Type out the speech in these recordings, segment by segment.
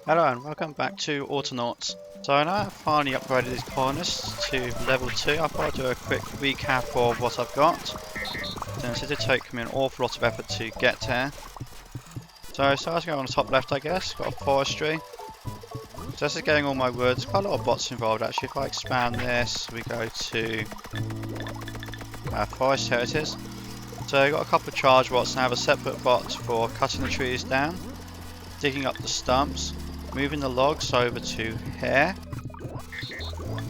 Hello and welcome back to Autonauts. So now I've finally upgraded these colonists to level 2. I thought I'd do a quick recap of what I've got, since it did take me an awful lot of effort to get here. So starting on the top left, I guess, got a forestry. So this is getting all my woods, quite a lot of bots involved actually. If I expand this, we go to forest, here it is. So I've got a couple of charge bots and I have a separate bot for cutting the trees down, digging up the stumps, moving the logs over to here,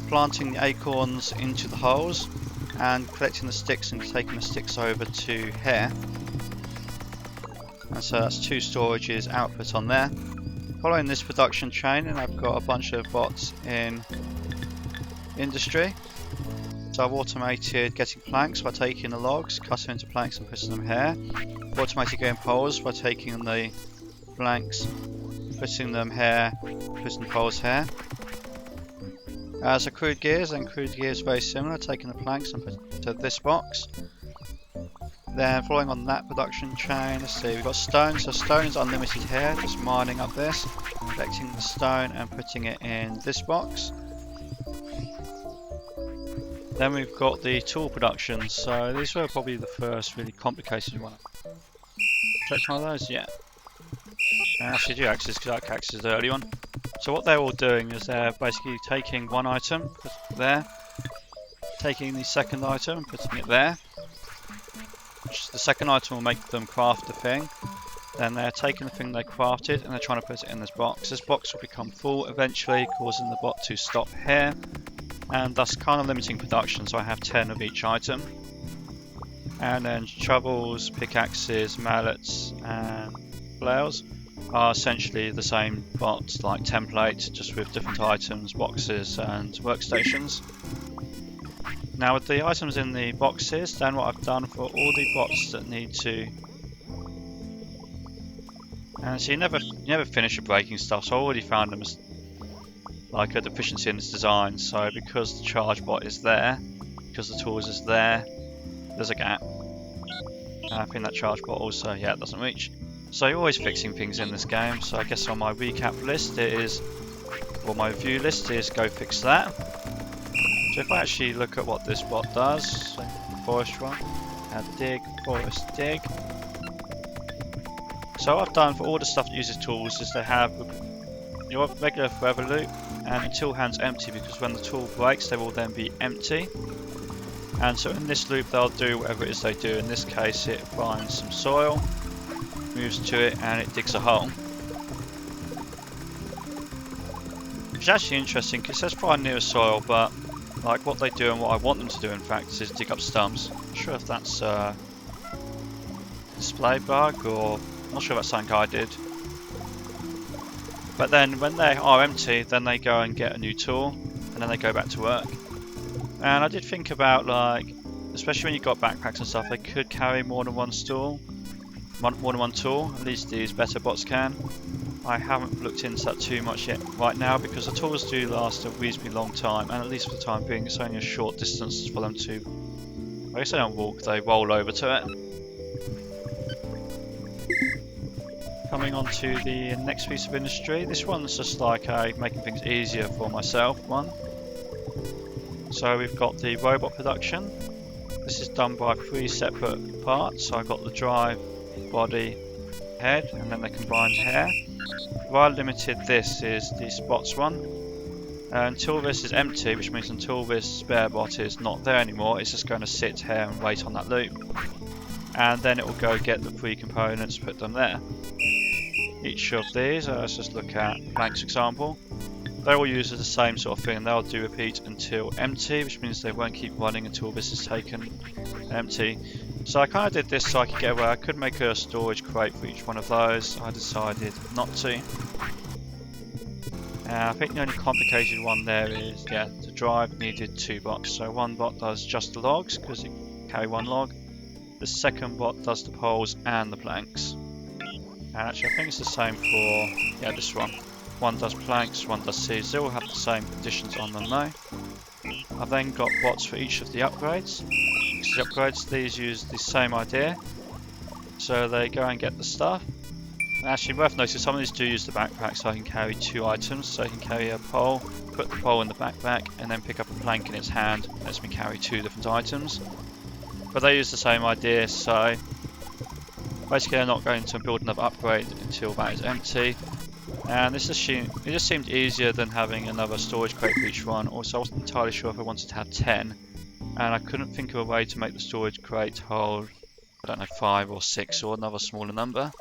planting the acorns into the holes, and collecting the sticks and taking the sticks over to here. And so that's 2 storages output on there. Following this production chain, and I've got a bunch of bots in industry. So I've automated getting planks by taking the logs, cutting into planks and putting them here. Automated getting poles by taking the planks, putting them here, putting the poles here. So crude gears, and crude gears very similar, taking the planks and putting it into this box. Then following on that production chain, let's see, we've got stone, so stone is unlimited here, just mining up this, collecting the stone and putting it in this box. Then we've got the tool production, so these were probably the first really complicated one. Select one of those, yeah. Actually do axes, because that axes is the early one. So what they're all doing is they're basically taking one item, putting it there, taking the second item, putting it there. The second item will make them craft the thing. Then they're taking the thing they crafted and they're trying to put it in this box. This box will become full eventually, causing the bot to stop here, and thus kind of limiting production, so I have 10 of each item. And then shovels, pickaxes, mallets and flails are essentially the same bot, like template, just with different items, boxes and workstations. Now with the items in the boxes, then what I've done for all the bots that need to... And so you never finish your breaking stuff, so I already found them as like a deficiency in this design. So because the charge bot is there, because the tools is there, there's a gap. And I think that charge bot also, yeah, it doesn't reach. So you're always fixing things in this game, so I guess on my recap list it is, or my review list is go fix that. So if I actually look at what this bot does, so forest one, dig, forest dig. So what I've done for all the stuff that uses tools is they have your regular forever loop and until hand's empty, because when the tool breaks they will then be empty. And so in this loop they'll do whatever it is they do. In this case it finds some soil, moves to it and it digs a hole. Which is actually interesting because it says find near soil, but like what they do and what I want them to do in fact is dig up stumps. Not sure if that's a display bug or not sure if that's something I did. But then when they are empty then they go and get a new tool and then they go back to work. And I did think about, like, especially when you've got backpacks and stuff, they could carry more than one tool. At least these better bots can. I haven't looked into that too much yet right now because the tools do last a reasonably long time, and at least for the time being it's only a short distance for them to, I guess they don't walk, they roll over to it. Coming on to the next piece of industry, this one's just like a making things easier for myself one. So we've got the robot production. This is done by 3 separate parts. So I've got the drive, body, head, and then the combined hair. Why I limited this is the spots one. Until this is empty, which means until this spare bot is not there anymore, it's just going to sit here and wait on that loop. And then it will go get the 3 components, put them there. Each of these, let's just look at planks example. They all use the same sort of thing, and they'll do repeat until empty, which means they won't keep running until this is taken empty. So I kind of did this so I could get away. I could make a storage crate for each one of those. I decided not to. I think the only complicated one there is, yeah, the drive needed 2 bots. So one bot does just the logs because it can carry 1 log. The second bot does the poles and the planks. And actually I think it's the same for, yeah, this one. One does planks, one does seeds. They all have the same conditions on them though. I've then got bots for each of the upgrades. These use the same idea. So they go and get the stuff, Actually, worth noting, some of these do use the backpack, so I can carry 2 items. So I can carry a pole, put the pole in the backpack, and then pick up a plank in its hand. Lets me carry 2 different items. But they use the same idea, so basically I'm not going to build another upgrade until that is empty. And it just seemed easier than having another storage crate for each one. Also, I wasn't entirely sure if I wanted to have 10, and I couldn't think of a way to make the storage crate hold, I don't know, 5 or 6 or another smaller number.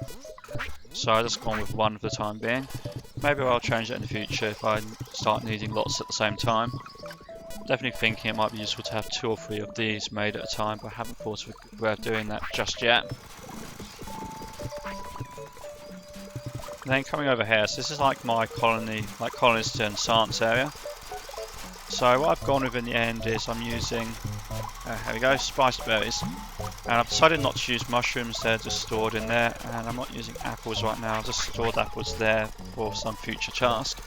So I just gone with 1 for the time being. Maybe I'll change it in the future if I start needing lots at the same time. Definitely thinking it might be useful to have 2 or 3 of these made at a time, but I haven't thought of a way of doing that just yet. And then coming over here, so this is like my colony, like Colonists and Science area. So what I've gone with in the end is I'm using, here we go, spiced berries. And I've decided not to use mushrooms, they're just stored in there. And I'm not using apples right now, I've just stored apples there for some future task.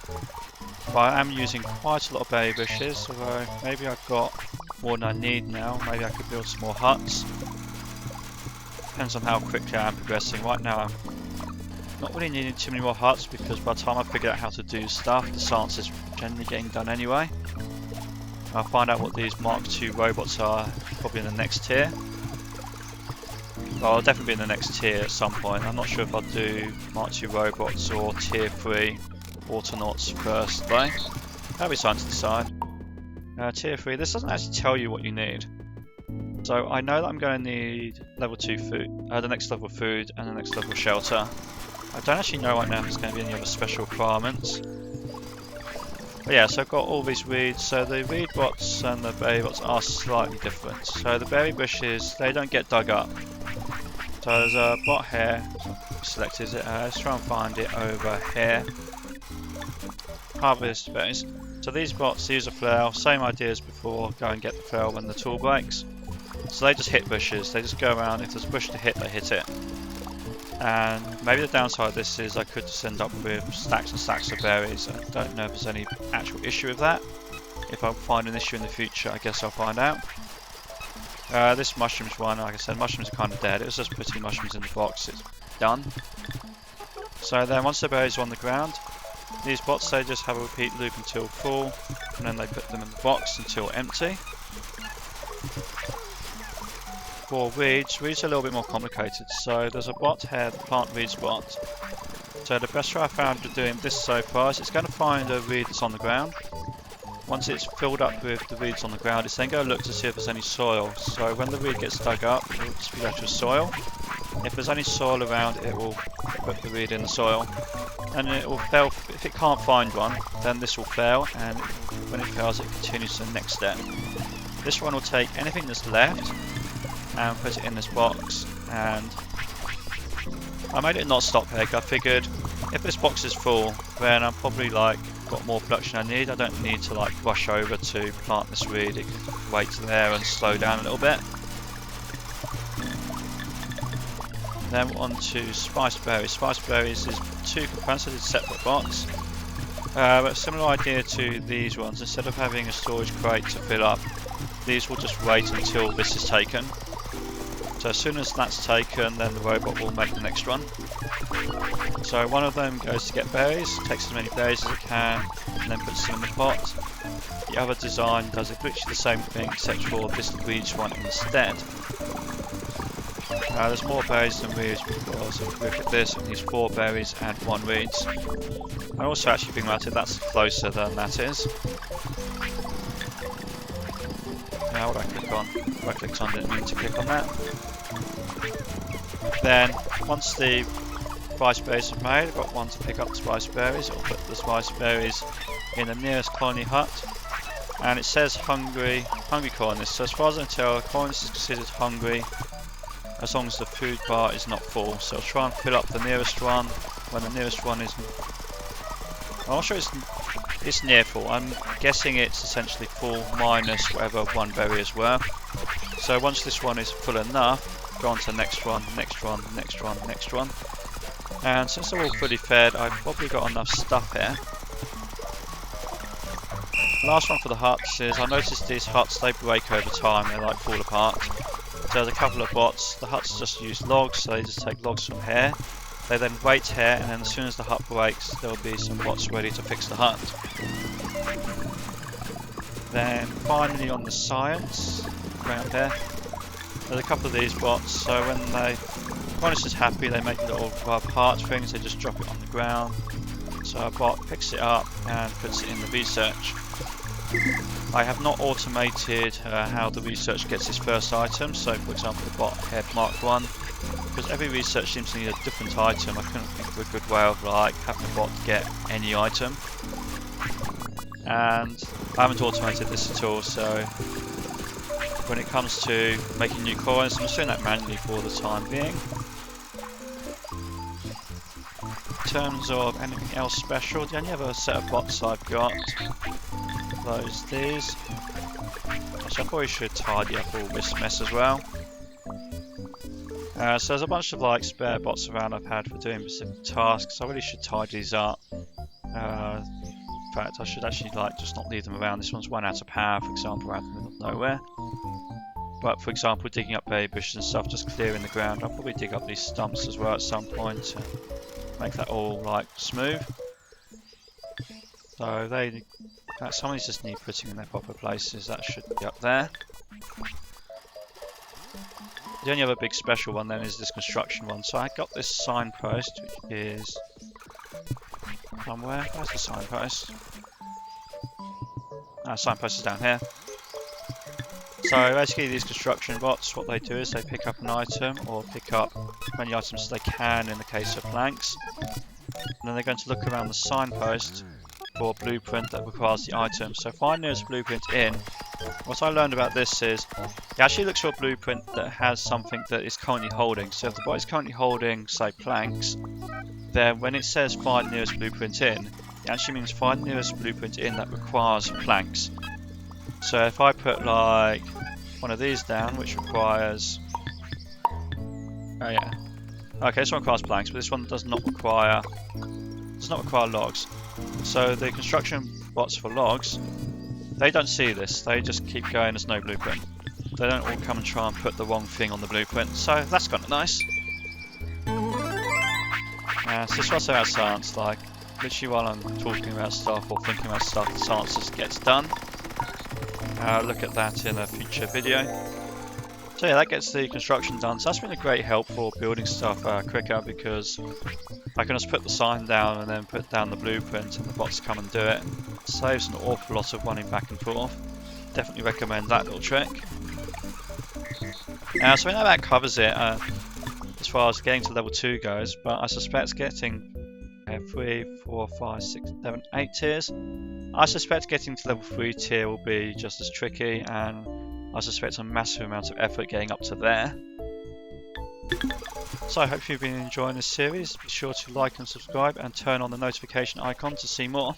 But I am using quite a lot of berry bushes, so maybe I've got more than I need now. Maybe I could build some more huts. Depends on how quickly I am progressing. Right now I'm not really needing too many more huts, because by the time I figure out how to do stuff, the science is generally getting done anyway. I'll find out what these Mark II robots are probably in the next tier. Well, I'll definitely be in the next tier at some point. I'm not sure if I'll do Mark II robots or tier 3 Autonauts first though. That'll be something to decide. Tier 3, this doesn't actually tell you what you need. So I know that I'm going to need level 2 food, the next level of food and the next level of shelter. I don't actually know right now if there's going to be any other special requirements. But yeah, so I've got all these reeds. So the reed bots and the berry bots are slightly different. So the berry bushes, they don't get dug up. So there's a bot here, selected it, let's try and find it over here. Harvest berries. So these bots use a flail, same idea as before, go and get the flail when the tool breaks. So they just hit bushes, they just go around, if there's a bush to hit, they hit it. And maybe the downside of this is I could just end up with stacks and stacks of berries. I don't know if there's any actual issue with that. If I find an issue in the future, I guess I'll find out. This mushrooms one, like I said, mushrooms are kind of dead. It was just putting mushrooms in the box, it's done. So then once the berries are on the ground, these bots, they just have a repeat loop until full, and then they put them in the box until empty. For reeds are a little bit more complicated. So there's a bot here, the plant reeds bot. So the best way I found of doing this so far is it's going to find a reed that's on the ground. Once it's filled up with the reeds on the ground, it's then going to look to see if there's any soil. So when the reed gets dug up, it will just be left with soil. If there's any soil around, it will put the reed in the soil. And it will fail. If it can't find one, then this will fail, and when it fails, it continues to the next step. This one will take anything that's left and put it in this box, and I made it not stop egg. I figured if this box is full, then I'm probably like got more production I need. I don't need to like rush over to plant this reed. It can wait there and slow down a little bit. Then on to spiced berries. Spiced berries is 2 components, so it's separate bots. But similar idea to these ones. Instead of having a storage crate to fill up, these will just wait until this is taken. So as soon as that's taken, then the robot will make the next one. So one of them goes to get berries, takes as many berries as it can, and then puts them in the pot. The other design does literally the same thing, except for this reeds one instead. There's more berries than reeds because if we look at this, it needs 4 berries and 1 reeds. I also actually think about it, that's closer than that is. Now what do I click on? If I clicked on, didn't mean to click on that. Then once the spice berries are made, I've got one to pick up the spice berries. It'll put the spice berries in the nearest colony hut. And it says hungry colonists. So as far as I can tell, a colonist is considered hungry as long as the food bar is not full. So I'll try and fill up the nearest one when the nearest one is... I'm not sure it's near full. I'm guessing it's essentially full minus whatever 1 berry is worth. So once this one is full enough, go on to the next one, next one, next one, next one. And since they're all fully fed, I've probably got enough stuff here. Last one for the huts is I noticed these huts, they break over time, they like fall apart. So there's a couple of bots, the huts just use logs, so they just take logs from here, They then wait here, and then as soon as the hut breaks, there will be some bots ready to fix the hut. Then finally on the science, around here, there's a couple of these bots, so when Colonists is happy, they make little part things, they just drop it on the ground. So a bot picks it up and puts it in the research. I have not automated how the research gets its first item, so for example the bot head Mark 1, because every research seems to need a different item. I couldn't think of a good way of like having a bot get any item. And I haven't automated this at all, so when it comes to making new coins, I'm just doing that manually for the time being. In terms of anything else special, the only other set of bots I've got, these. Actually, I probably should tidy up all this mess as well. So there's a bunch of like spare bots around I've had for doing specific tasks. I really should tidy these up. In fact, I should actually like just not leave them around. This one's run out of power, for example, out in the middle of nowhere. But for example, digging up berry bushes and stuff, just clearing the ground. I'll probably dig up these stumps as well at some point to make that all like smooth. So some of these just need putting in their proper places. That should be up there. The only other big special one then is this construction one. So I got this signpost, which is somewhere. Where's the signpost? Signpost is down here. So basically these construction bots, what they do is they pick up an item or pick up as many items as they can in the case of planks. And then they're going to look around the signpost for a blueprint that requires the item. So if I know there's a blueprint in, what I learned about this is it actually looks for a blueprint that has something that it's currently holding. So if the bot is currently holding, say, planks, then when it says find nearest blueprint in, it actually means find nearest blueprint in that requires planks. So if I put like one of these down, which requires, oh yeah, okay, this one requires planks, but this one does not require logs. So the construction bots for logs, they don't see this. They just keep going. There's no blueprint. They don't all come and try and put the wrong thing on the blueprint. So that's kind of nice. So this also has science, like literally while I'm talking about stuff or thinking about stuff, the science just gets done. Look at that in a future video. So yeah, that gets the construction done. So that's been a great help for building stuff quicker, because I can just put the sign down and then put down the blueprint and the bots come and do it. It saves an awful lot of running back and forth. Definitely recommend that little trick. So I know that covers it as far as getting to level 2 goes, but I suspect getting 3, 4, 5, 6, 7, 8 tiers. I suspect getting to level 3 tier will be just as tricky, and I suspect a massive amount of effort getting up to there. So I hope you've been enjoying this series. Be sure to like and subscribe and turn on the notification icon to see more.